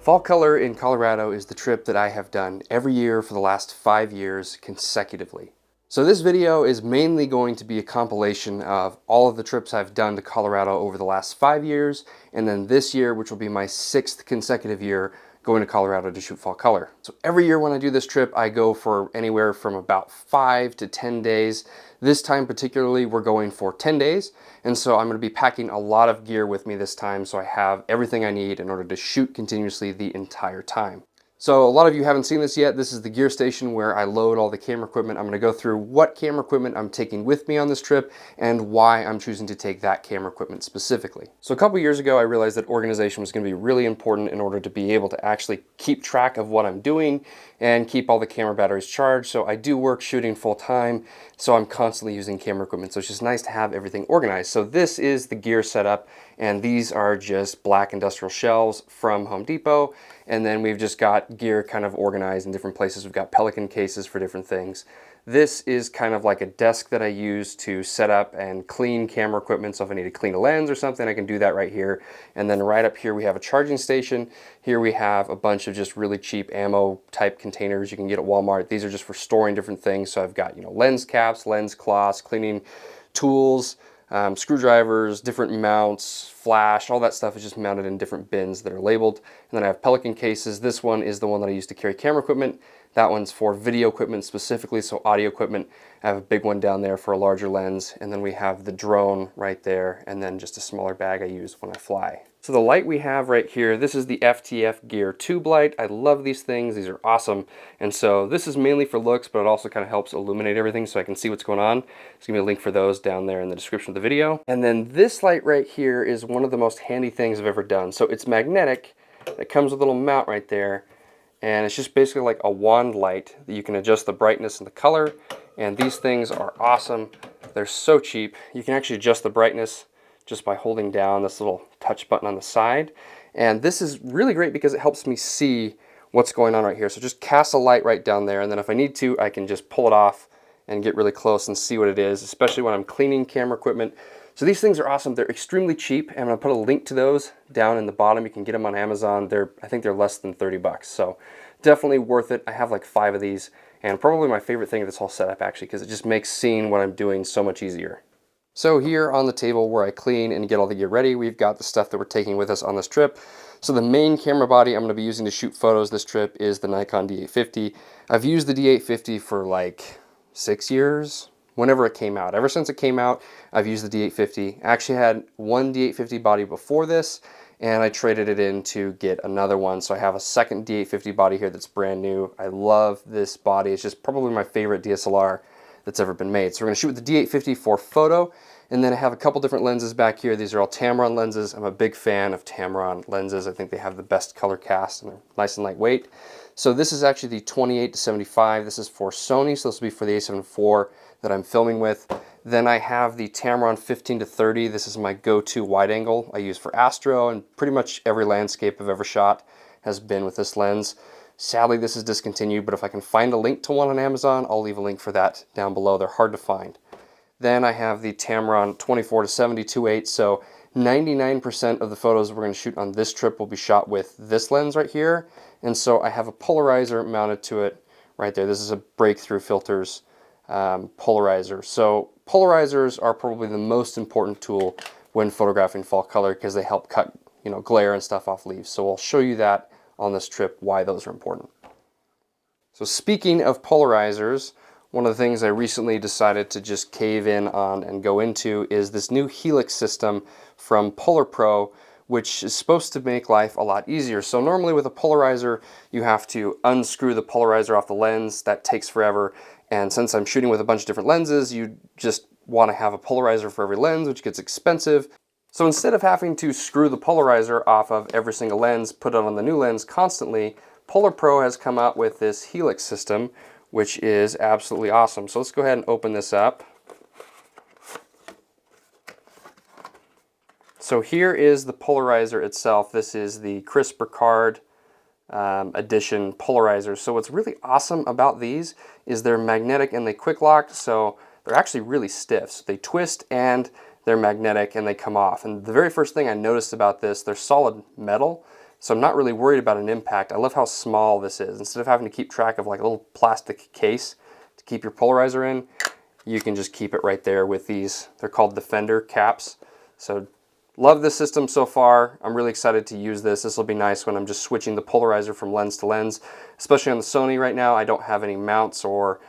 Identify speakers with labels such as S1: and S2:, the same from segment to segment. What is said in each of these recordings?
S1: Fall Color in Colorado is the trip that I have done every year for the last 5 years consecutively. So this video is mainly going to be a compilation of all of the trips I've done to Colorado over the last 5 years, and then this year, which will be my 6th consecutive year going to Colorado to shoot Fall Color. So every year when I do this trip, I go for anywhere from about 5 to 10 days. This time particularly, we're going for 10 days, and so I'm going to be packing a lot of gear with me this time, so I have everything I need in order to shoot continuously the entire time. So a lot of you haven't seen this yet. This is the gear station where I load all the camera equipment. I'm going to go through what camera equipment I'm taking with me on this trip and why I'm choosing to take that camera equipment specifically. So a couple years ago, I realized that organization was going to be really important in order to be able to actually keep track of what I'm doing and keep all the camera batteries charged. So I do work shooting full time, so I'm constantly using camera equipment. So it's just nice to have everything organized. So this is the gear setup, and these are just black industrial shelves from Home Depot. And then we've just got gear kind of organized in different places. We've got Pelican cases for different things. This is kind of like a desk that I use to set up and clean camera equipment. So if I need to clean a lens or something, I can do that right here. And then right up here, we have a charging station. Here we have a bunch of just really cheap ammo type containers you can get at Walmart. These are just for storing different things. So I've got, lens caps, lens cloths, cleaning tools, screwdrivers, different mounts, flash, all that stuff is just mounted in different bins that are labeled. And then I have Pelican cases. This one is the one that I use to carry camera equipment. That one's for video equipment specifically, so audio equipment. I have a big one down there for a larger lens. And then we have the drone right there, and then just a smaller bag I use when I fly. So the light we have right here, this is the FTF Gear Tube light. I love these things. These are awesome. And so this is mainly for looks, but it also kind of helps illuminate everything so I can see what's going on. There's gonna be a link for those down there in the description of the video. And then this light right here is one of the most handy things I've ever done. So it's magnetic. It comes with a little mount right there. And it's just basically like a wand light that you can adjust the brightness and the color. And these things are awesome. They're so cheap. You can actually adjust the brightness just by holding down this little touch button on the side. And this is really great because it helps me see what's going on right here. So just cast a light right down there, and then if I need to, I can just pull it off and get really close and see what it is, especially when I'm cleaning camera equipment. So these things are awesome. They're extremely cheap, and I'm gonna put a link to those down in the bottom. You can get them on Amazon. I think they're less than 30 bucks. So definitely worth it. I have like 5 of these, and probably my favorite thing of this whole setup actually, because it just makes seeing what I'm doing so much easier. So here on the table where I clean and get all the gear ready, we've got the stuff that we're taking with us on this trip. So the main camera body I'm going to be using to shoot photos this trip is the Nikon D850. I've used the D850 for like 6 years, whenever it came out. Ever since it came out, I've used the D850. I actually had one D850 body before this, and I traded it in to get another one. So I have a second D850 body here that's brand new. I love this body. It's just probably my favorite DSLR that's ever been made. So we're gonna shoot with the D850 for photo, and then I have a couple different lenses back here. These are all Tamron lenses. I'm a big fan of Tamron lenses. I think they have the best color cast and they're nice and lightweight. So this is actually the 28-75. This is for Sony, so this will be for the A7IV that I'm filming with. Then I have the Tamron 15-30. This is my go-to wide angle I use for Astro, and pretty much every landscape I've ever shot has been with this lens. Sadly, this is discontinued, but if I can find a link to one on Amazon, I'll leave a link for that down below. They're hard to find. Then I have the Tamron 24-70 2.8, so 99% of the photos we're going to shoot on this trip will be shot with this lens right here. And so I have a polarizer mounted to it right there. This is a Breakthrough Filters polarizer. So polarizers are probably the most important tool when photographing fall color because they help cut, glare and stuff off leaves. So I'll show you that on this trip, why those are important. So speaking of polarizers, one of the things I recently decided to just cave in on and go into is this new Helix system from Polar Pro, which is supposed to make life a lot easier. So normally with a polarizer, you have to unscrew the polarizer off the lens. That takes forever. And since I'm shooting with a bunch of different lenses, you just want to have a polarizer for every lens, which gets expensive. So instead of having to screw the polarizer off of every single lens, put it on the new lens constantly, Polar Pro has come out with this Helix system, which is absolutely awesome. So let's go ahead and open this up. So here is the polarizer itself. This is the Chris Burkard edition polarizer. So what's really awesome about these is they're magnetic and they quick lock, so they're actually really stiff. So they twist and they're magnetic and they come off. And the very first thing I noticed about this, they're solid metal, so I'm not really worried about an impact. I love how small this is. Instead of having to keep track of like a little plastic case to keep your polarizer in, you can just keep it right there with these. They're called Defender caps. So love this system so far. I'm really excited to use this. This will be nice when I'm just switching the polarizer from lens to lens, especially on the Sony right now. I don't have any mounts or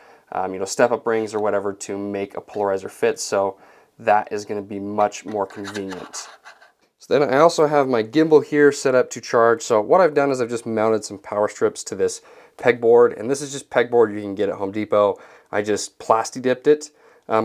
S1: step-up rings or whatever to make a polarizer fit, so that is going to be much more convenient. So then I also have my gimbal here set up to charge. So what I've done is I've just mounted some power strips to this pegboard, and this is just pegboard you can get at Home Depot. I just plasti dipped it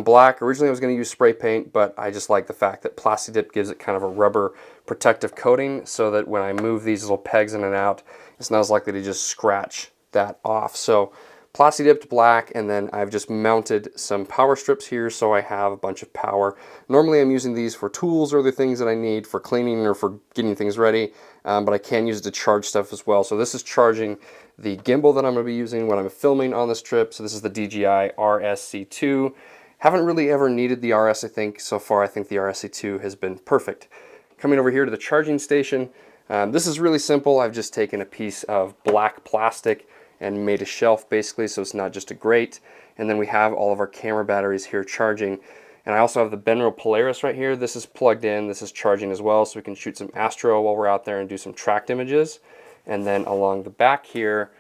S1: black. Originally I was going to use spray paint, but I just like the fact that plasti dip gives it kind of a rubber protective coating so that when I move these little pegs in and out, it's not as likely to just scratch that off. So plasti dipped black, and then I've just mounted some power strips here so I have a bunch of power. Normally I'm using these for tools or other things that I need for cleaning or for getting things ready, but I can use it to charge stuff as well. So this is charging the gimbal that I'm going to be using when I'm filming on this trip. So this is the DJI RSC2. Haven't really ever needed the RS, I think. So far I think the RSC2 has been perfect. Coming over here to the charging station, this is really simple. I've just taken a piece of black plastic and made a shelf basically, so it's not just a grate. And then we have all of our camera batteries here charging. And I also have the Benro Polaris right here. This is plugged in, this is charging as well, so we can shoot some astro while we're out there and do some tracked images. And then along the back here,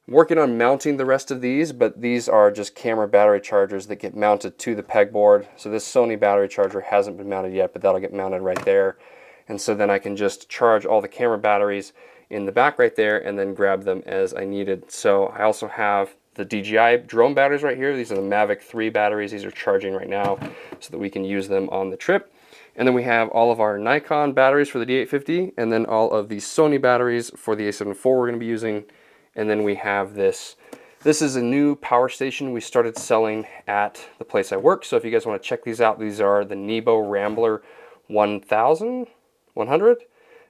S1: I'm working on mounting the rest of these, but these are just camera battery chargers that get mounted to the pegboard. So this Sony battery charger hasn't been mounted yet, but that'll get mounted right there. And so then I can just charge all the camera batteries in the back right there and then grab them as I needed. So I also have the DJI drone batteries right here. These are the Mavic 3 batteries. These are charging right now so that we can use them on the trip. And then we have all of our Nikon batteries for the D850 and then all of the Sony batteries for the A7IV we're going to be using. And then we have this. This is a new power station we started selling at the place I work. So if you guys want to check these out, these are the Nebo Rambler 100.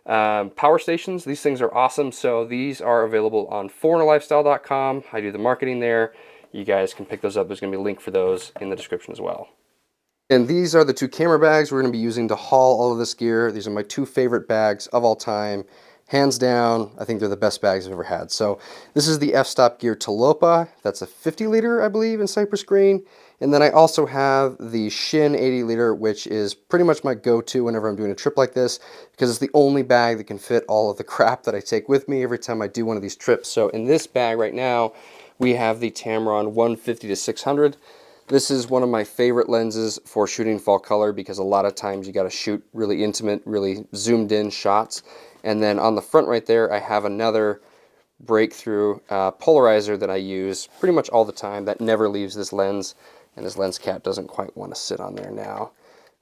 S1: Power stations. These things are awesome. So these are available on foreignerlifestyle.com. I do the marketing there. You guys can pick those up. There's going to be a link for those in the description as well. And these are the two camera bags we're going to be using to haul all of this gear. These are my two favorite bags of all time. Hands down, I think they're the best bags I've ever had. So this is the fstop Gear Tilopa. That's a 50 liter, I believe, in cypress green. And then I also have the Shinn 80 liter, which is pretty much my go-to whenever I'm doing a trip like this, because it's the only bag that can fit all of the crap that I take with me every time I do one of these trips. So in this bag right now, we have the Tamron 150-600. This is one of my favorite lenses for shooting fall color because a lot of times you got to shoot really intimate, really zoomed in shots. And then on the front right there, I have another breakthrough polarizer that I use pretty much all the time that never leaves this lens. And this lens cap doesn't quite want to sit on there now.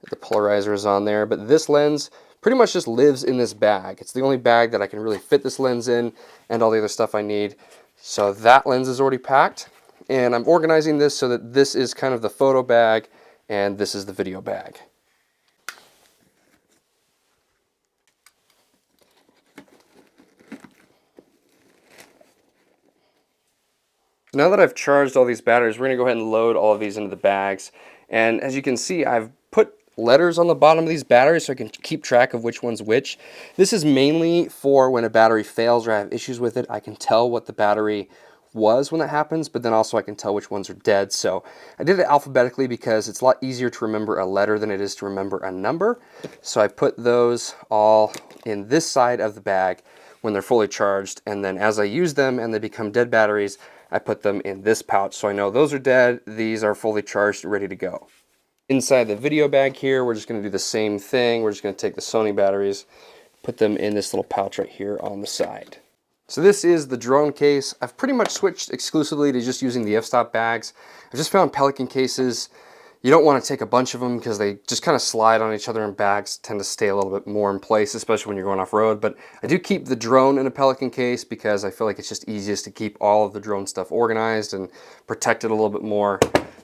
S1: The polarizer is on there, but this lens pretty much just lives in this bag. It's the only bag that I can really fit this lens in and all the other stuff I need. So that lens is already packed. And I'm organizing this so that this is kind of the photo bag and this is the video bag. Now that I've charged all these batteries, we're going to go ahead and load all of these into the bags. And as you can see, I've put letters on the bottom of these batteries so I can keep track of which one's which. This is mainly for when a battery fails or I have issues with it. I can tell what the battery was when that happens, but then also I can tell which ones are dead. So I did it alphabetically because it's a lot easier to remember a letter than it is to remember a number. So I put those all in this side of the bag when they're fully charged, and then as I use them and they become dead batteries, I put them in this pouch, so I know those are dead, these are fully charged, ready to go. Inside the video bag here, we're just going to do the same thing. We're just going to take the Sony batteries, put them in this little pouch right here on the side. So this is the drone case. I've pretty much switched exclusively to just using the f-stop bags. I've just found Pelican cases, you don't want to take a bunch of them because they just kind of slide on each other, and bags tend to stay a little bit more in place, especially when you're going off-road. But I do keep the drone in a Pelican case because I feel like it's just easiest to keep all of the drone stuff organized and protected a little bit more.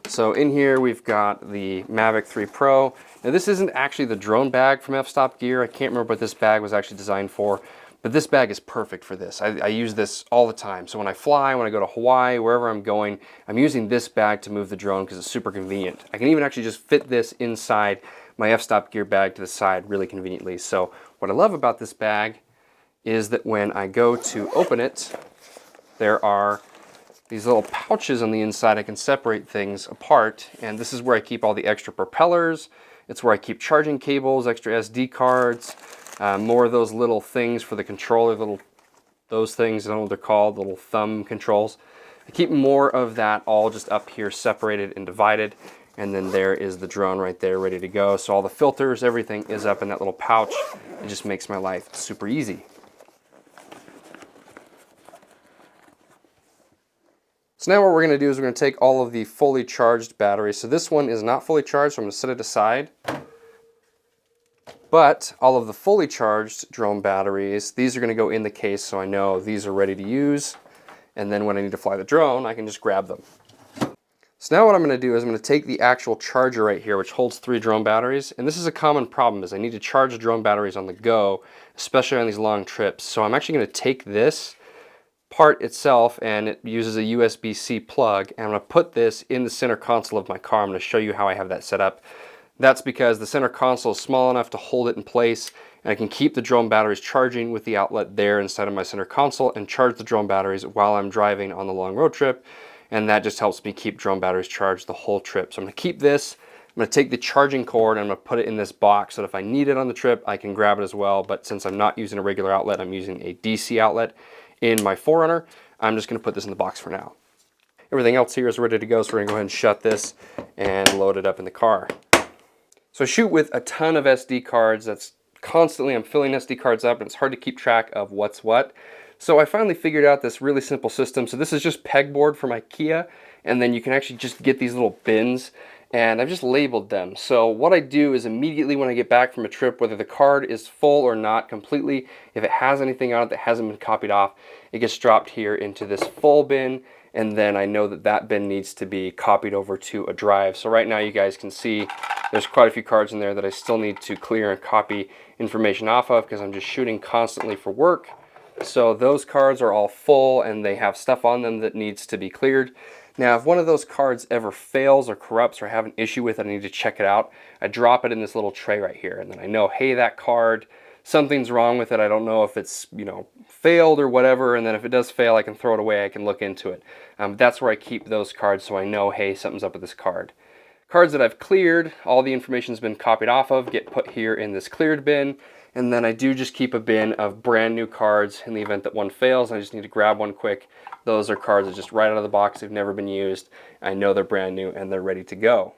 S1: So in here we've got the Mavic 3 Pro. Now this isn't actually the drone bag from F-Stop Gear. I can't remember what this bag was actually designed for, but this bag is perfect for this. I use this all the time. So when I fly, when I go to Hawaii, wherever I'm going, I'm using this bag to move the drone because it's super convenient. I can even actually just fit this inside my F-Stop Gear bag to the side really conveniently. So what I love about this bag is that when I go to open it, there are these little pouches on the inside. I can separate things apart, and this is where I keep all the extra propellers. It's where I keep charging cables, extra SD cards, more of those little things for the controller, those things, I don't know what they're called, little thumb controls. I keep more of that all just up here, separated and divided, and then there is the drone right there ready to go. So all the filters, everything is up in that little pouch. It just makes my life super easy. So now what we're going to do is we're going to take all of the fully charged batteries. So this one is not fully charged, so I'm going to set it aside. But all of the fully charged drone batteries, these are going to go in the case, so I know these are ready to use. And then when I need to fly the drone, I can just grab them. So now what I'm going to do is I'm going to take the actual charger right here, which holds 3 drone batteries. And this is a common problem, is I need to charge the drone batteries on the go, especially on these long trips. So I'm actually going to take this part itself, and it uses a USB-C plug, and I'm going to put this in the center console of my car. I'm going to show you how I have that set up. That's because the center console is small enough to hold it in place, and I can keep the drone batteries charging with the outlet there inside of my center console and charge the drone batteries while I'm driving on the long road trip, and that just helps me keep drone batteries charged the whole trip. So I'm going to keep this. I'm going to take the charging cord and I'm going to put it in this box so that if I need it on the trip, I can grab it as well. But since I'm not using a regular outlet, I'm using a DC outlet in my 4Runner, I'm just going to put this in the box for now. Everything else here is ready to go, so we're going to go ahead and shut this and load it up in the car. So I shoot with a ton of SD cards. That's constantly, I'm filling SD cards up, and it's hard to keep track of what's what. So I finally figured out this really simple system. So this is just pegboard from IKEA, and then you can actually just get these little bins, and I've just labeled them. So what I do is immediately when I get back from a trip, whether the card is full or not completely, if it has anything on it that hasn't been copied off, it gets dropped here into this full bin, and then I know that that bin needs to be copied over to a drive. So right now you guys can see there's quite a few cards in there that I still need to clear and copy information off of because I'm just shooting constantly for work. So those cards are all full and they have stuff on them that needs to be cleared. Now, if one of those cards ever fails or corrupts or I have an issue with it, I need to check it out, I drop it in this little tray right here, and then I know, hey, that card, something's wrong with it. I don't know if it's, failed or whatever, and then if it does fail, I can throw it away, I can look into it. That's where I keep those cards, so I know, hey, something's up with this card. Cards that I've cleared, all the information's been copied off of, get put here in this cleared bin, and then I do just keep a bin of brand new cards in the event that one fails. I just need to grab one quick. Those are cards that just right out of the box, they've never been used. I know they're brand new and they're ready to go.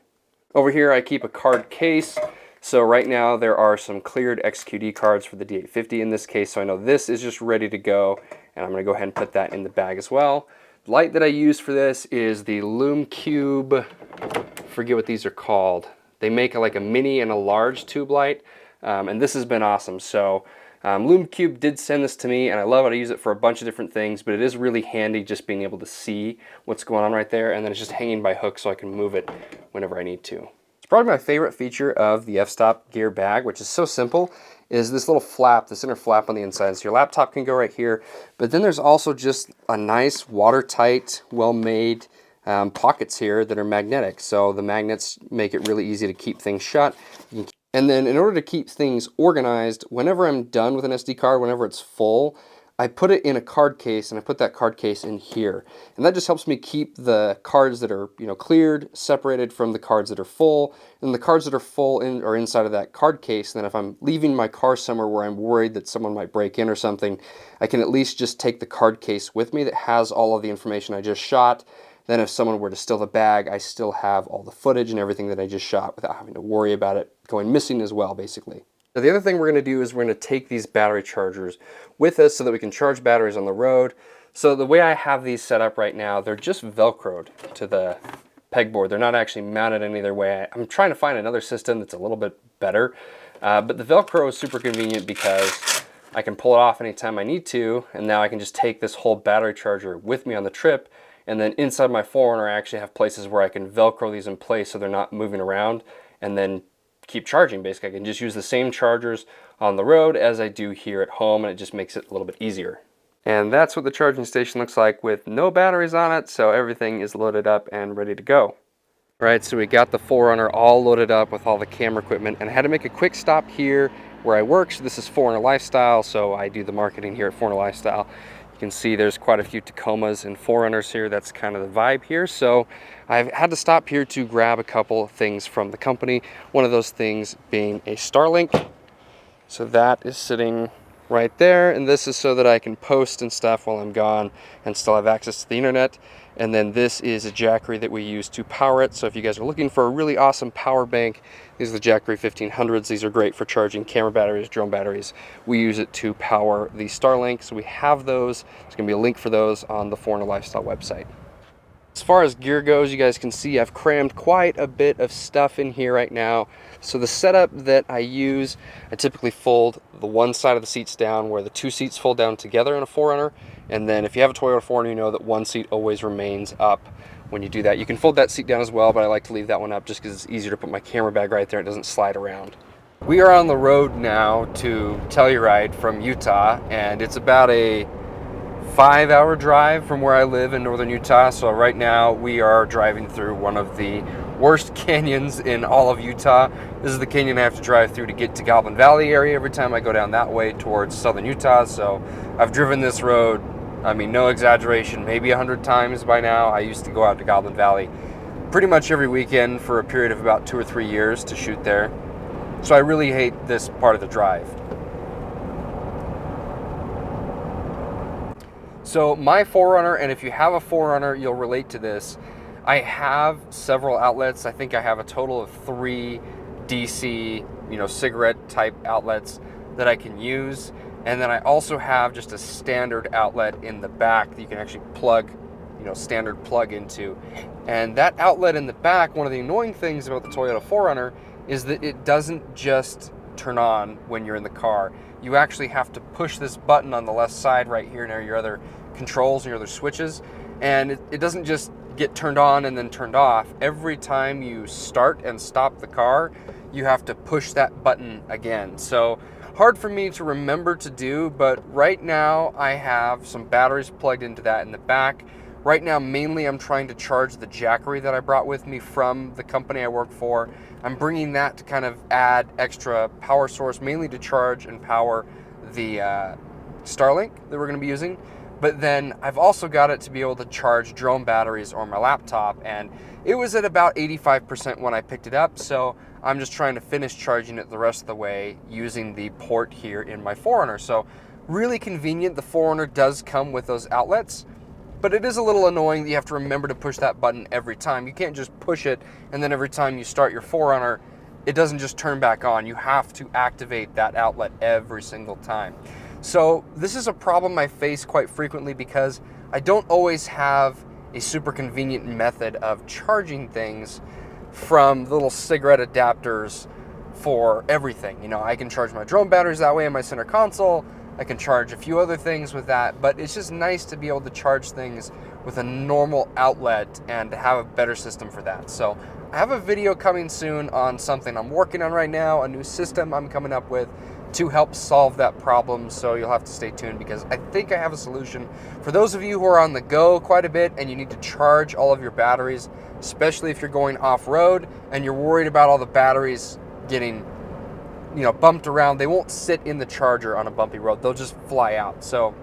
S1: Over here I keep a card case. So right now there are some cleared XQD cards for the D850 in this case, so I know this is just ready to go, and I'm going to go ahead and put that in the bag as well. The light that I use for this is the Lume Cube, I forget what these are called. They make like a mini and a large tube light, and this has been awesome. So Lume Cube did send this to me, and I love it. I use it for a bunch of different things, but it is really handy just being able to see what's going on right there, and then it's just hanging by hook so I can move it whenever I need to. Probably my favorite feature of the fstop gear bag, which is so simple, is this little flap, this inner flap on the inside. So your laptop can go right here, but then there's also just a nice watertight, well-made pockets here that are magnetic. So the magnets make it really easy to keep things shut. And then in order to keep things organized, whenever I'm done with an SD card, whenever it's full, I put it in a card case, and I put that card case in here. And that just helps me keep the cards that are, cleared, separated from the cards that are full. And the cards that are full are inside of that card case. And then if I'm leaving my car somewhere where I'm worried that someone might break in or something, I can at least just take the card case with me that has all of the information I just shot. Then if someone were to steal the bag, I still have all the footage and everything that I just shot without having to worry about it going missing as well, basically. Now, the other thing we're going to do is we're going to take these battery chargers with us so that we can charge batteries on the road. So the way I have these set up right now, they're just Velcroed to the pegboard. They're not actually mounted any other way. I'm trying to find another system that's a little bit better, but the Velcro is super convenient because I can pull it off anytime I need to, and now I can just take this whole battery charger with me on the trip, and then inside my 4Runner I actually have places where I can Velcro these in place so they're not moving around, and then keep charging. Basically, I can just use the same chargers on the road as I do here at home, and it just makes it a little bit easier. And that's what the charging station looks like with no batteries on it, so everything is loaded up and ready to go. Right, so we got the 4Runner all loaded up with all the camera equipment, and I had to make a quick stop here where I work. So this is Foreigner Lifestyle, so I do the marketing here at Foreigner Lifestyle. You can see there's quite a few Tacomas and Foreigners here. That's kind of the vibe here. So I've had to stop here to grab a couple of things from the company. One of those things being a Starlink. So that is sitting right there, and this is so that I can post and stuff while I'm gone and still have access to the internet. And then this is a Jackery that we use to power it. So if you guys are looking for a really awesome power bank, these are the Jackery 1500s. These are great for charging camera batteries, drone batteries. We use it to power the Starlink, so we have those. There's gonna be a link for those on the Foreigner Lifestyle website. As far as gear goes, you guys can see I've crammed quite a bit of stuff in here right now. So the setup that I use, I typically fold the one side of the seats down where the two seats fold down together in a Forerunner. And then if you have a Toyota Forerunner, you know that one seat always remains up when you do that. You can fold that seat down as well, but I like to leave that one up just because it's easier to put my camera bag right there. It doesn't slide around. We are on the road now to Telluride from Utah, and it's about a 5-hour drive from where I live in northern Utah. So right now we are driving through one of the worst canyons in all of Utah. This is the canyon I have to drive through to get to Goblin Valley area every time I go down that way towards southern Utah. So I've driven this road, I mean, no exaggeration, maybe 100 times by now. I used to go out to Goblin Valley pretty much every weekend for a period of about 2 or 3 years to shoot there. So I really hate this part of the drive. So my Forerunner, and if you have a Forerunner, you'll relate to this. I have several outlets. I think I have a total of 3 DC, cigarette type outlets that I can use. And then I also have just a standard outlet in the back that you can actually plug, standard plug into. And that outlet in the back, one of the annoying things about the Toyota Forerunner is that it doesn't just turn on when you're in the car. You actually have to push this button on the left side right here near your other controls and your other switches, and it doesn't just get turned on and then turned off. Every time you start and stop the car, you have to push that button again. So hard for me to remember to do, but right now I have some batteries plugged into that in the back. Right now, mainly I'm trying to charge the Jackery that I brought with me from the company I work for. I'm bringing that to kind of add extra power source, mainly to charge and power the Starlink that we're going to be using. But then I've also got it to be able to charge drone batteries or my laptop, and it was at about 85% when I picked it up, so I'm just trying to finish charging it the rest of the way using the port here in my Forerunner. So really convenient. The Forerunner does come with those outlets, but it is a little annoying that you have to remember to push that button every time. You can't just push it and then every time you start your Forerunner, it doesn't just turn back on. You have to activate that outlet every single time. So this is a problem I face quite frequently because I don't always have a super convenient method of charging things from the little cigarette adapters for everything. I can charge my drone batteries that way in my center console. I can charge a few other things with that, but it's just nice to be able to charge things with a normal outlet and to have a better system for that. So I have a video coming soon on something I'm working on right now, a new system I'm coming up with to help solve that problem, so you'll have to stay tuned because I think I have a solution. For those of you who are on the go quite a bit and you need to charge all of your batteries, especially if you're going off-road and you're worried about all the batteries getting bumped around, they won't sit in the charger on a bumpy road, they'll just fly out. So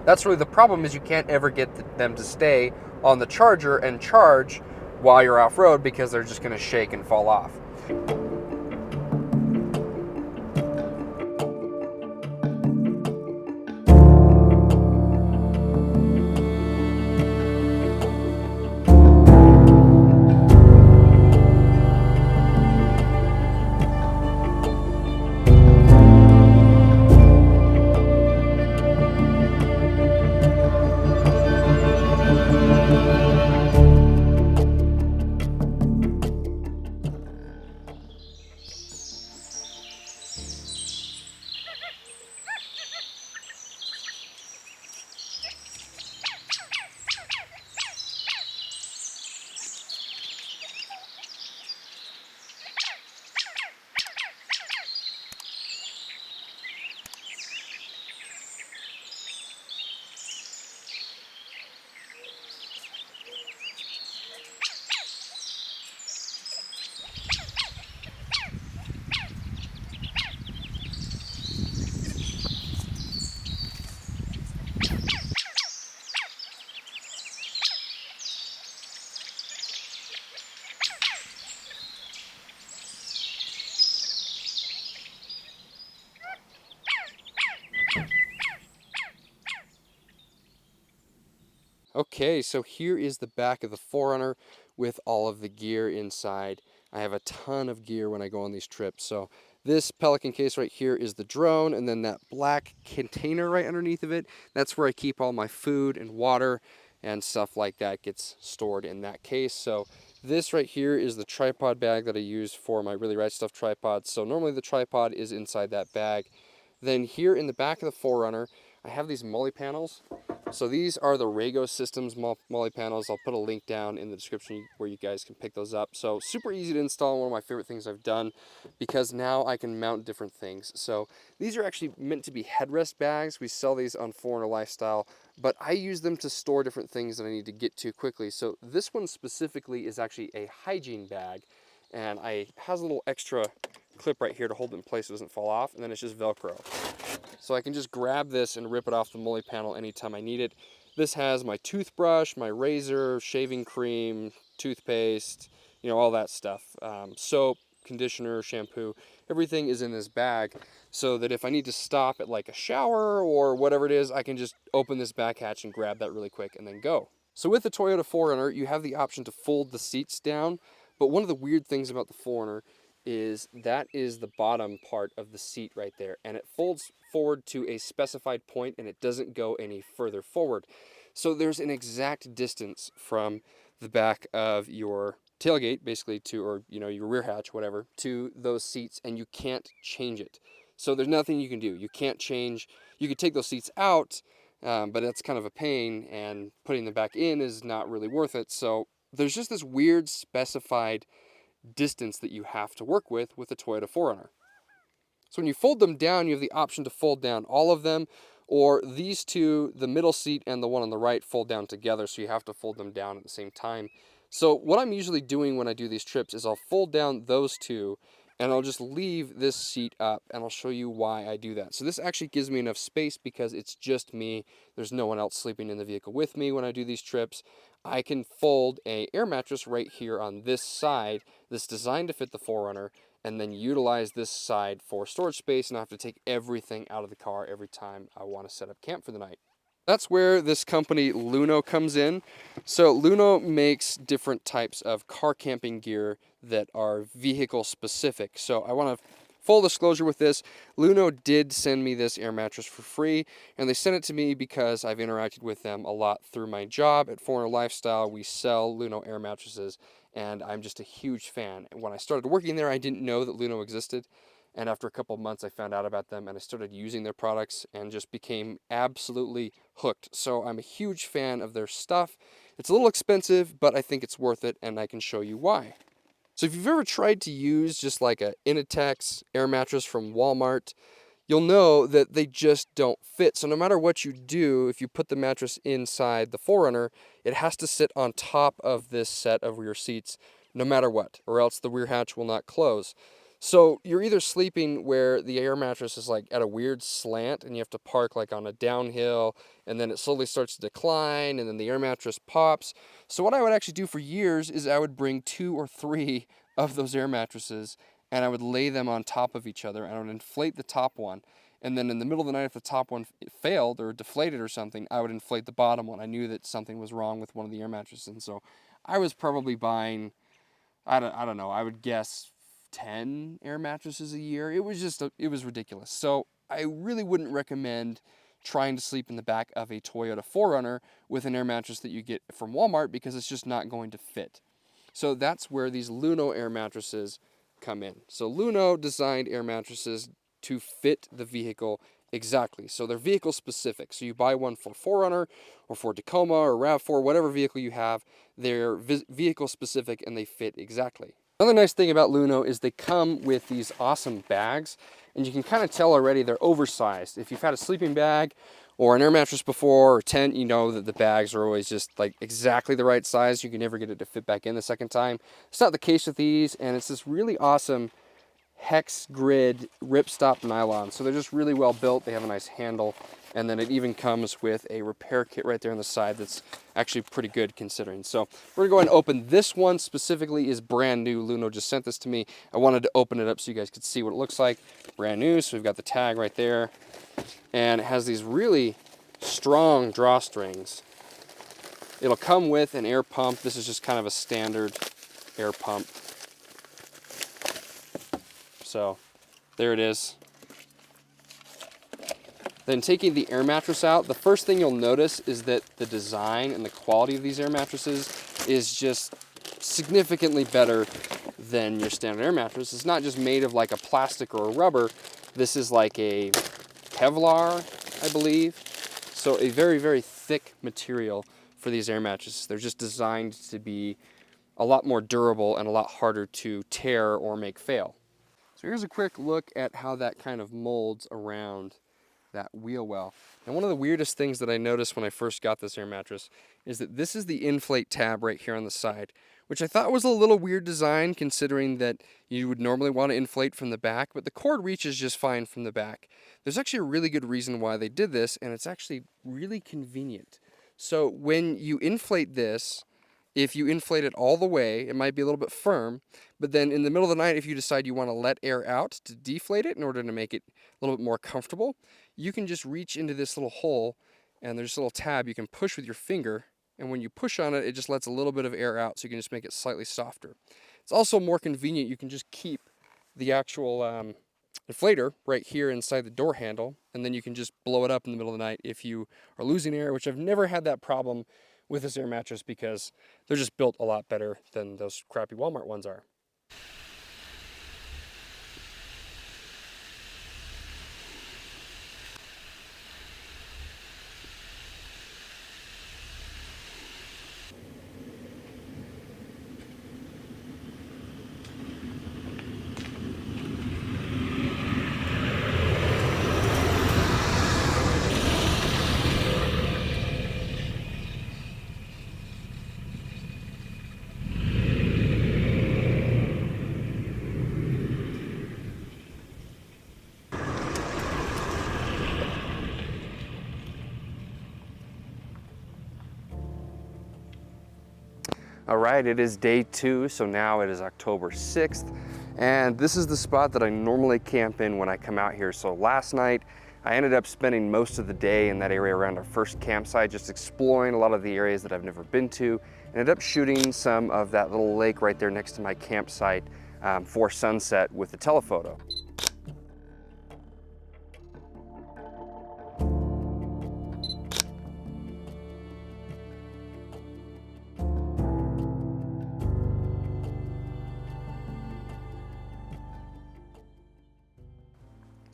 S1: that's really the problem, is you can't ever get them to stay on the charger and charge while you're off-road because they're just going to shake and fall off. Okay, so here is the back of the Forerunner with all of the gear inside. I have a ton of gear when I go on these trips. So this Pelican case right here is the drone, and then that black container right underneath of it, that's where I keep all my food and water and stuff like that gets stored in that case. So this right here is the tripod bag that I use for my really rad stuff tripods. So normally the tripod is inside that bag. Then here in the back of the Forerunner, I have these MOLLE panels. So these are the Rago Systems MOLLE panels. I'll put a link down in the description where you guys can pick those up. So super easy to install, one of my favorite things I've done, because now I can mount different things. So these are actually meant to be headrest bags. We sell these on Forerunner Lifestyle, but I use them to store different things that I need to get to quickly. So this one specifically is actually a hygiene bag, and it has a little extra clip right here to hold it in place so it doesn't fall off, and then it's just Velcro. So I can just grab this and rip it off the MOLLE panel anytime I need it. This has my toothbrush, my razor, shaving cream, toothpaste, you know, all that stuff. Soap, conditioner, shampoo, everything is in this bag, so that if I need to stop at like a shower or whatever it is, I can just open this back hatch and grab that really quick and then go. So with the Toyota 4Runner, you have the option to fold the seats down, but one of the weird things about the 4Runner is that is the bottom part of the seat right there, and it folds forward to a specified point and it doesn't go any further forward. So there's an exact distance from the back of your tailgate basically to, or you know, your rear hatch, whatever, to those seats, and you can't change it. So there's nothing you can do. You can't change. You could take those seats out, but that's kind of a pain, and putting them back in is not really worth it. So there's just this weird specified distance that you have to work with the Toyota 4Runner. So when you fold them down, you have the option to fold down all of them, or these two, the middle seat and the one on the right, fold down together, so you have to fold them down at the same time. So what I'm usually doing when I do these trips is I'll fold down those two, and I'll just leave this seat up, and I'll show you why I do that. So this actually gives me enough space because it's just me. There's no one else sleeping in the vehicle with me when I do these trips. I can fold an air mattress right here on this side that's designed to fit the 4Runner, and then utilize this side for storage space, and I have to take everything out of the car every time I want to set up camp for the night. That's where this company LUNO comes in. So LUNO makes different types of car camping gear that are vehicle specific. So I want to full disclosure with this, LUNO did send me this air mattress for free, and they sent it to me because I've interacted with them a lot through my job at Forerunner Lifestyle. We sell LUNO air mattresses, and I'm just a huge fan. When I started working there, I didn't know that LUNO existed, and after a couple of months I found out about them and I started using their products and just became absolutely hooked. So I'm a huge fan of their stuff. It's a little expensive, but I think it's worth it, and I can show you why. So if you've ever tried to use just like a Inatex air mattress from Walmart, you'll know that they just don't fit. So no matter what you do, if you put the mattress inside the 4Runner, it has to sit on top of this set of rear seats no matter what, or else the rear hatch will not close. So you're either sleeping where the air mattress is like at a weird slant and you have to park like on a downhill, and then it slowly starts to decline, and then the air mattress pops. So what I would actually do for years is I would bring 2 or 3 of those air mattresses, and I would lay them on top of each other, and I would inflate the top one. And then in the middle of the night, if the top one failed or deflated or something, I would inflate the bottom one. I knew that something was wrong with one of the air mattresses. And so I was probably buying, I don't know, I would guess 10 air mattresses a year. It was just, it was ridiculous. So I really wouldn't recommend trying to sleep in the back of a Toyota 4Runner with an air mattress that you get from Walmart, because it's just not going to fit. So that's where these LUNO air mattresses come in. So LUNO designed air mattresses to fit the vehicle exactly. So they're vehicle specific. So you buy one for 4Runner or for Tacoma or RAV4, whatever vehicle you have, they're vehicle specific and they fit exactly. Another nice thing about LUNO is they come with these awesome bags, and you can kind of tell already they're oversized. If you've had a sleeping bag or an air mattress before, or tent, you know that the bags are always just like exactly the right size. You can never get it to fit back in the second time. It's not the case with these, and it's this really awesome hex grid ripstop nylon. So they're just really well built. They have a nice handle, and then it even comes with a repair kit right there on the side that's actually pretty good considering. So we're gonna go ahead and open this one. Specifically is brand new. LUNO just sent this to me. I wanted to open it up so you guys could see what it looks like. Brand new. So we've got the tag right there, and it has these really strong drawstrings. It'll come with an air pump. This is just kind of a standard air pump. So there it is. Then taking the air mattress out, the first thing you'll notice is that the design and the quality of these air mattresses is just significantly better than your standard air mattress. It's not just made of like a plastic or a rubber. This is like a Kevlar, I believe. So a very, very thick material for these air mattresses. They're just designed to be a lot more durable and a lot harder to tear or make fail. So here's a quick look at how that kind of molds around that wheel well. And one of the weirdest things that I noticed when I first got this air mattress is that this is the inflate tab right here on the side, which I thought was a little weird design considering that you would normally want to inflate from the back, but the cord reaches just fine from the back. There's actually a really good reason why they did this, and it's actually really convenient. So when you inflate this, if you inflate it all the way, it might be a little bit firm, but then in the middle of the night, if you decide you want to let air out to deflate it in order to make it a little bit more comfortable, you can just reach into this little hole, and there's a little tab you can push with your finger, and when you push on it, it just lets a little bit of air out, so you can just make it slightly softer. It's also more convenient. You can just keep the actual inflator right here inside the door handle, and then you can just blow it up in the middle of the night if you are losing air, which I've never had that problem with this air mattress because they're just built a lot better than those crappy Walmart ones are. All right, it is day 2, so now it is October 6th, and this is the spot that I normally camp in when I come out here. So last night, I ended up spending most of the day in that area around our first campsite, just exploring a lot of the areas that I've never been to, and ended up shooting some of that little lake right there next to my campsite for sunset with the telephoto.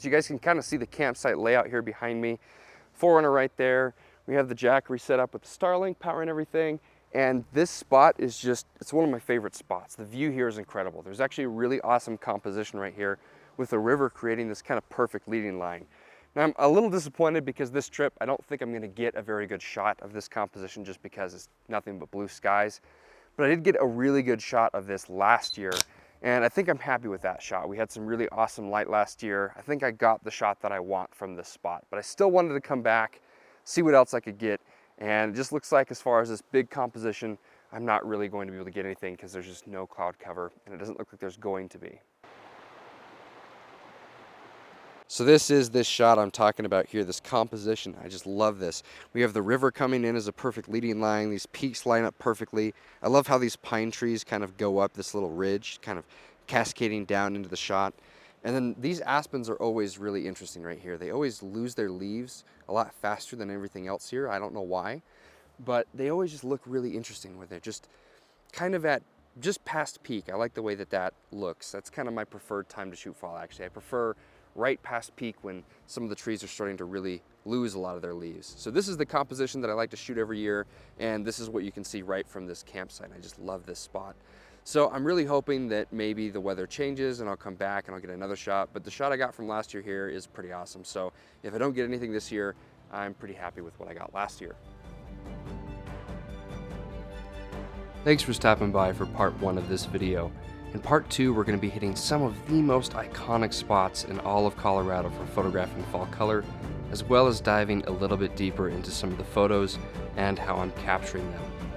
S1: So you guys can kind of see the campsite layout here behind me. Forerunner right there. We have the Jackery set up with the Starlink power and everything. And this spot is just, it's one of my favorite spots. The view here is incredible. There's actually a really awesome composition right here with the river creating this kind of perfect leading line. Now I'm a little disappointed because this trip, I don't think I'm gonna get a very good shot of this composition just because it's nothing but blue skies. But I did get a really good shot of this last year. And I think I'm happy with that shot. We had some really awesome light last year. I think I got the shot that I want from this spot, but I still wanted to come back, see what else I could get. And it just looks like as far as this big composition, I'm not really going to be able to get anything because there's just no cloud cover and it doesn't look like there's going to be. So this is this shot I'm talking about here, this composition. I just love this. We have the river coming in as a perfect leading line. These peaks line up perfectly. I love how these pine trees kind of go up this little ridge, kind of cascading down into the shot. And then these aspens are always really interesting right here. They always lose their leaves a lot faster than everything else here. I don't know why, but they always just look really interesting where they're just kind of at just past peak. I like the way that that looks. That's kind of my preferred time to shoot fall, actually. I prefer right past peak when some of the trees are starting to really lose a lot of their leaves. So this is the composition that I like to shoot every year, and this is what you can see right from this campsite. I just love this spot. So I'm really hoping that maybe the weather changes and I'll come back and I'll get another shot, but the shot I got from last year here is pretty awesome. So if I don't get anything this year, I'm pretty happy with what I got last year. Thanks for stopping by for part 1 of this video. In part 2, we're going to be hitting some of the most iconic spots in all of Colorado for photographing fall color, as well as diving a little bit deeper into some of the photos and how I'm capturing them.